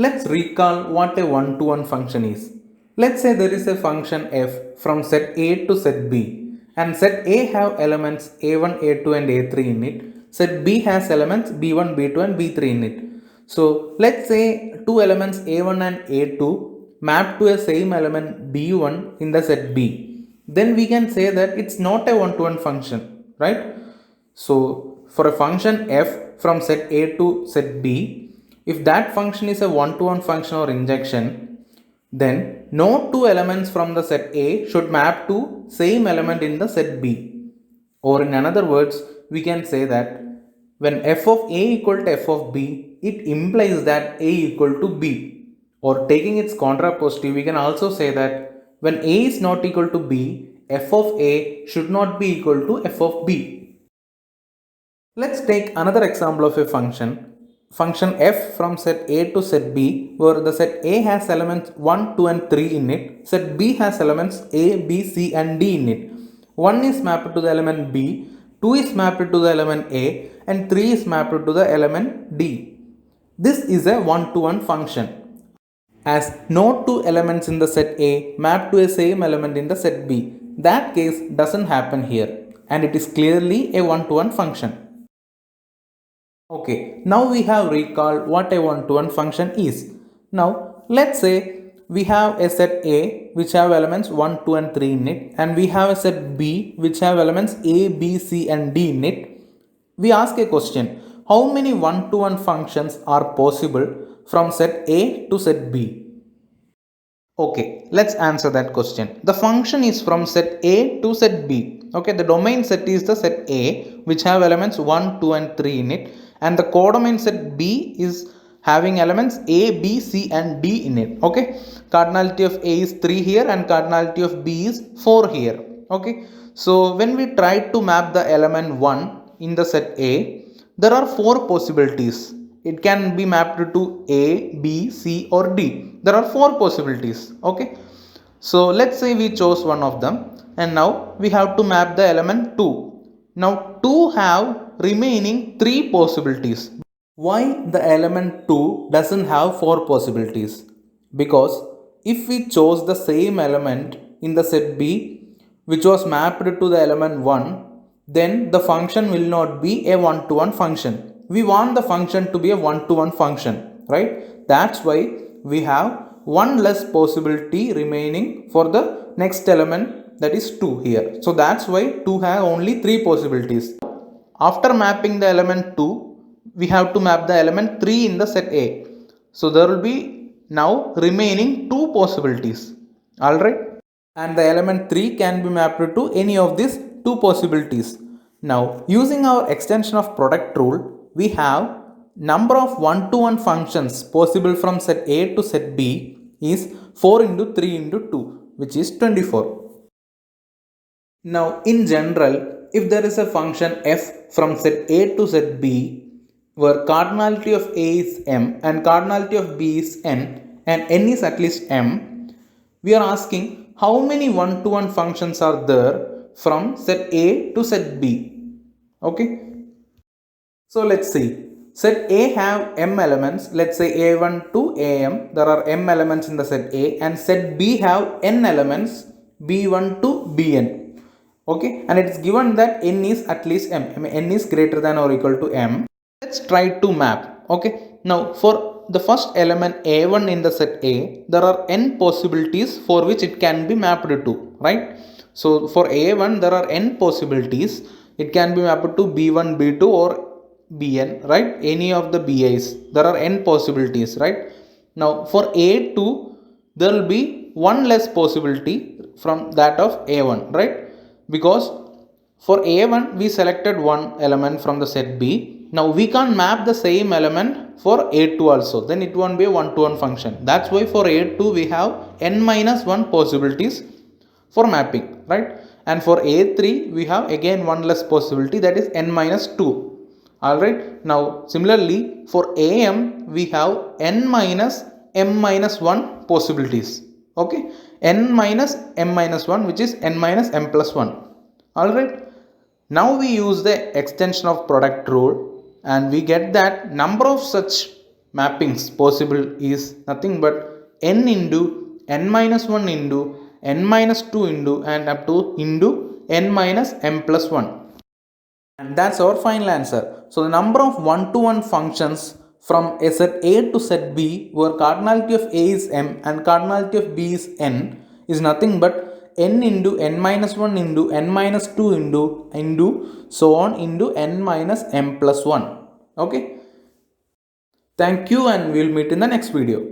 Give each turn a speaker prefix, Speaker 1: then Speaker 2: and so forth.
Speaker 1: Let's recall what a one-to-one function is. Let's say there is a function f from set A to set B, and set A have elements a1, a2 and a3 in it. Set B has elements b1, b2 and b3 in it. So let's say two elements a1 and a2 map to a same element b1 in the set B. Then we can say that it's not a one-to-one function, right? So for a function f from set A to set B, if that function is a one-to-one function or injection, then no two elements from the set A should map to same element in the set B. Or in another words, we can say that when f of A equal to f of B, it implies that A equal to B. Or taking its contrapositive, we can also say that when A is not equal to B, f of A should not be equal to f of B. Let's take another example of a function f from set A to set B, where the set A has elements 1, 2 and 3 in it, set B has elements A, B, C and D in it. 1 is mapped to the element B, 2 is mapped to the element A and 3 is mapped to the element D. This is a one-to-one function, as no two elements in the set A map to a same element in the set B. That case doesn't happen here, and it is clearly a one-to-one function. Okay, now we have recalled what a one-to-one function is. Now, let's say we have a set A which have elements 1, 2 and 3 in it, and we have a set B which have elements A, B, C and D in it. We ask a question, how many one-to-one functions are possible from set A to set B? Okay, let's answer that question. The function is from set A to set B. Okay, the domain set is the set A which have elements 1, 2 and 3 in it, and the codomain set B is having elements A, B, C and D in it. Okay, cardinality of A is 3 here and cardinality of B is 4 here. Okay, so when we try to map the element 1 in the set A, there are 4 possibilities. It can be mapped to A, B, C or D. There are 4 possibilities. Okay, so let's say we chose one of them, and now we have to map the element 2. Now 2 have remaining 3 possibilities. Why the element 2 doesn't have 4 possibilities? Because if we chose the same element in the set B which was mapped to the element 1, then the function will not be a one-to-one function. We want the function to be a one-to-one function, right? That's why we have one less possibility remaining for the next element, that is 2 here. So that's why 2 have only 3 possibilities. After mapping the element 2, we have to map the element 3 in the set A. So there will be now remaining 2 possibilities. Alright. And the element 3 can be mapped to any of these 2 possibilities. Now, using our extension of product rule, we have number of one-to-one functions possible from set A to set B is 4 into 3 into 2, which is 24. Now, in general, if there is a function f from set A to set B, where cardinality of A is m and cardinality of B is n, and n is at least m, we are asking how many one-to-one functions are there from set A to set B. Okay. So let's see. Set A have m elements. Let's say a1 to am. There are m elements in the set A, and set B have n elements b1 to bn. Okay, and it's given that n is at least m. I mean, n is greater than or equal to m. Let's try to map. Okay, now for the first element a1 in the set A, there are n possibilities for which it can be mapped to, right? So for a1 there are n possibilities. It can be mapped to b1, b2 or bn, right? Any of the bi's. There are n possibilities, right? Now for a2 there will be one less possibility from that of a1, right? Because for a1 we selected one element from the set B. Now we can't map the same element for a2 also, then it won't be a one-to-one function. That's why for a2 we have n minus 1 possibilities for mapping, right? And for a3 we have again one less possibility, that is n minus 2. Alright, now similarly for am we have n minus m minus 1 possibilities. Okay, n minus m minus 1, which is n minus m plus 1. Alright, now we use the extension of product rule and we get that number of such mappings possible is nothing but n into n minus 1 into n minus 2 into and up to into n minus m plus 1. And that's our final answer. So the number of one-to-one functions from a set A to set B where cardinality of A is m and cardinality of B is n is nothing but n into n minus 1 into n minus 2 into so on into n minus m plus 1. Okay. Thank you and we'll meet in the next video.